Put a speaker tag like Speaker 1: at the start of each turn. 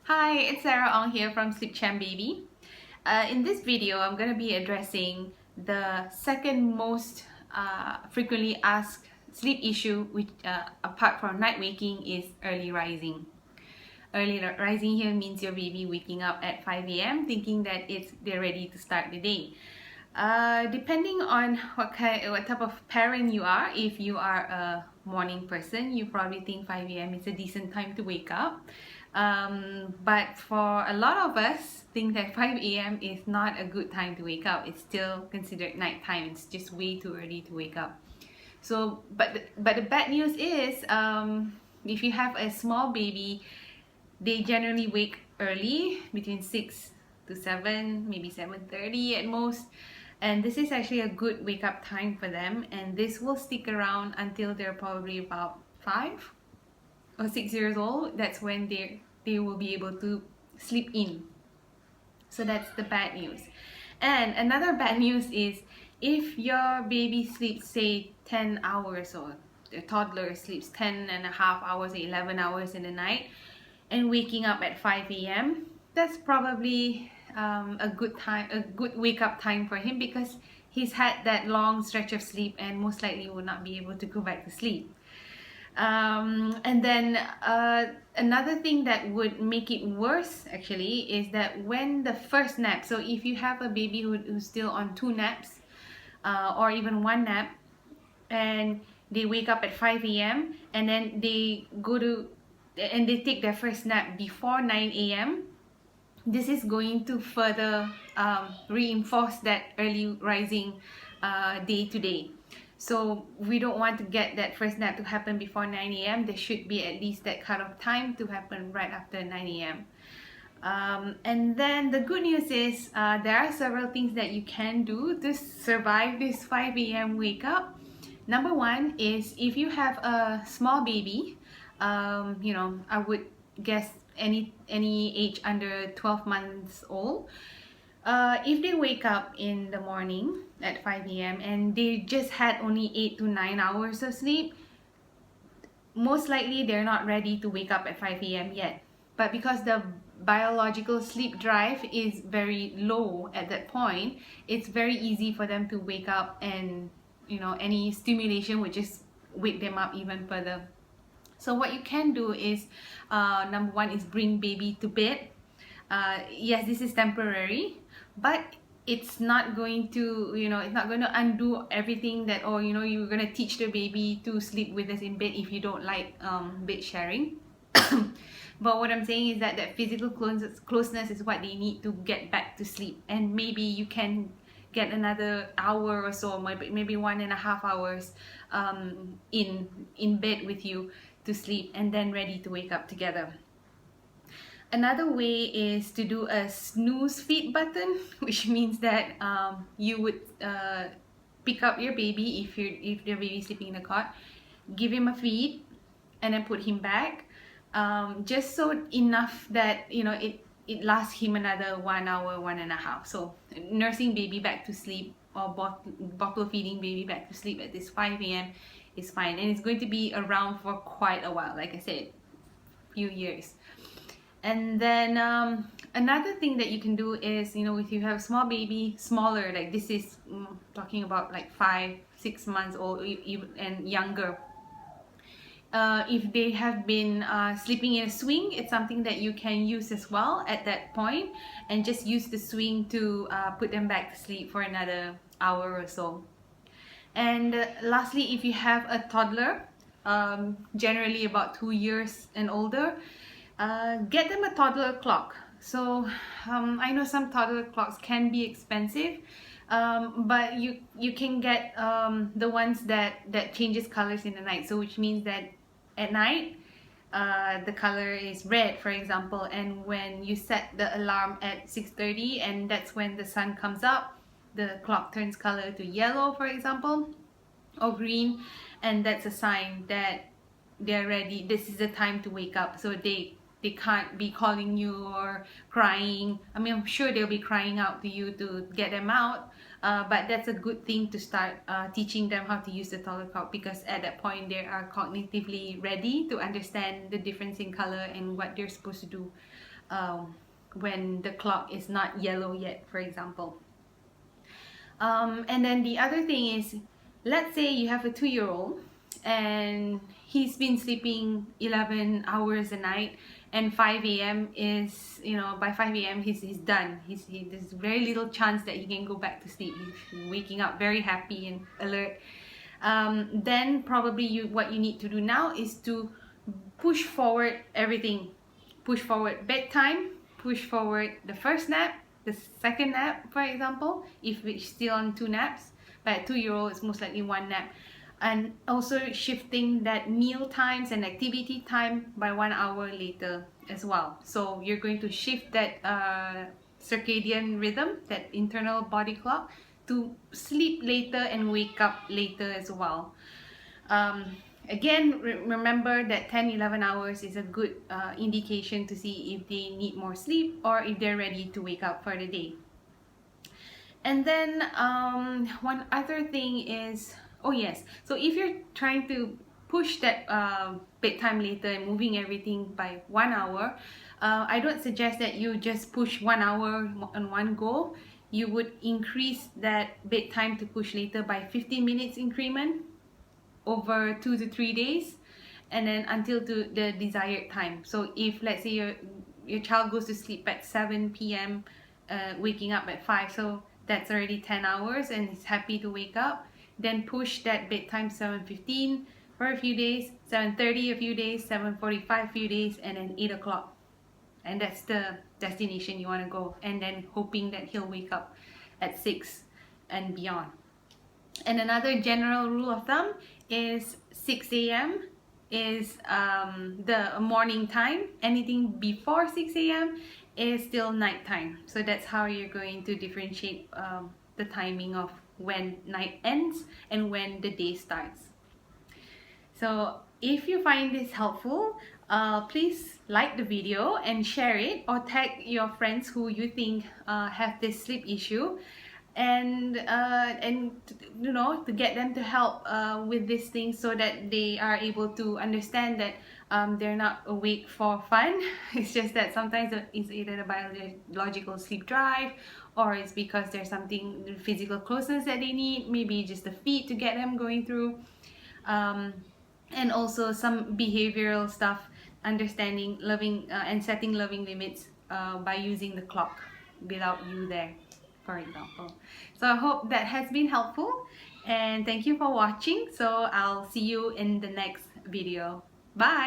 Speaker 1: Hi, it's Sarah Ong here from Sleep Champ Baby. In this video, I'm going to be addressing the second most frequently asked sleep issue, which apart from night waking, is early rising. Early rising here means your baby waking up at 5 a.m. thinking that they're ready to start the day. Depending on what type of parent you are, if you are a morning person, you probably think 5 a.m. is a decent time to wake up. But for a lot of us, think that 5 a.m. is not a good time to wake up. It's still considered nighttime. It's just way too early to wake up. So, but the bad news is, if you have a small baby, they generally wake early, between 6 to 7, maybe 7:30 at most. And this is actually a good wake up time for them, and this will stick around until they're probably about 5 or 6 years old. That's when they will be able to sleep in. So that's the bad news. And another bad news is, if your baby sleeps say 10 hours, or the toddler sleeps 10 and a half hours, 11 hours in the night, and waking up at 5 a.m., that's probably a good wake up time for him, because he's had that long stretch of sleep and most likely will not be able to go back to sleep. And then another thing that would make it worse actually is that when the first nap, so if you have a baby who's still on 2 naps or even 1 nap, and they wake up at 5 a.m. and then they take their first nap before 9 a.m., this is going to further reinforce that early rising day to day. So we don't want to get that first nap to happen before 9 a.m. There should be at least that kind of time to happen right after 9 a.m. And then the good news is there are several things that you can do to survive this 5 a.m. wake up. Number one is, if you have a small baby, I would guess any age under 12 months old, if they wake up in the morning at 5 a.m. and they just had only 8 to 9 hours of sleep, most likely they're not ready to wake up at 5 a.m. yet. But because the biological sleep drive is very low at that point, it's very easy for them to wake up, and any stimulation would just wake them up even further. So what you can do is, number one is bring baby to bed. Yes, this is temporary, but it's not going to undo everything that, you're going to teach the baby to sleep with us in bed if you don't like bed sharing. But what I'm saying is that physical closeness is what they need to get back to sleep, and maybe you can get another hour or so, maybe 1.5 hours in bed with you to sleep, and then ready to wake up together. Another way is to do a snooze feed button, which means that you would pick up your baby, if your baby is sleeping in the cot, give him a feed, and then put him back, just so enough that it lasts him another 1 hour, 1.5. So nursing baby back to sleep, or bottle feeding baby back to sleep at this 5 a.m. is fine, and it's going to be around for quite a while, like I said, few years. And then another thing that you can do is, if you have a small baby, smaller, like this is talking about like 5-6 months old and younger, if they have been sleeping in a swing, it's something that you can use as well at that point, and just use the swing to put them back to sleep for another hour or so. And lastly, if you have a toddler, generally about 2 years and older, get them a toddler clock. So I know some toddler clocks can be expensive, but you can get the ones that changes colors in the night. So which means that at night the color is red, for example, and when you set the alarm at 6:30, and that's when the sun comes up, the clock turns color to yellow, for example, or green, and that's a sign that they're ready. This is the time to wake up. So they can't be calling you or crying. I mean, I'm sure they'll be crying out to you to get them out, but that's a good thing to start teaching them how to use the toddler clock, because at that point they are cognitively ready to understand the difference in color and what they're supposed to do when the clock is not yellow yet, for example. And then the other thing is, let's say you have a 2-year-old and he's been sleeping 11 hours a night, and 5 a.m. is, by 5 a.m. he's done. There's very little chance that he can go back to sleep. He's waking up very happy and alert. Then probably what you need to do now is to push forward everything. Push forward bedtime, push forward the first nap, the second nap, for example, if it's still on 2 naps. But 2-year-old, it's most likely 1 nap. And also shifting that meal times and activity time by 1 hour later as well. So you're going to shift that circadian rhythm, that internal body clock, to sleep later and wake up later as well. Again, remember that 10-11 hours is a good indication to see if they need more sleep or if they're ready to wake up for the day. And then one other thing is, oh yes, so if you're trying to push that bedtime later and moving everything by 1 hour, I don't suggest that you just push 1 hour on one go. You would increase that bedtime to push later by 15 minutes increment over 2 to 3 days, and then until to the desired time. So if, let's say, your child goes to sleep at 7 p.m. Waking up at 5, so that's already 10 hours and is happy to wake up, then push that bedtime 7:15 for a few days, 7:30 a few days, 7:45 a few days, and then 8 o'clock. And that's the destination you want to go, and then hoping that he'll wake up at 6 and beyond. And another general rule of thumb is 6 a.m. is the morning time. Anything before 6 a.m. is still nighttime. So that's how you're going to differentiate the timing of when night ends and when the day starts. So if you find this helpful, please like the video and share it, or tag your friends who you think have this sleep issue, and to get them to help with these things, so that they are able to understand that they're not awake for fun. It's just that sometimes it's either a biological sleep drive, or it's because there's something, physical closeness that they need, maybe just the feed to get them going through, and also some behavioral stuff, understanding loving and setting loving limits by using the clock without you there, for example. So I hope that has been helpful, and thank you for watching. So I'll see you in the next video. Bye.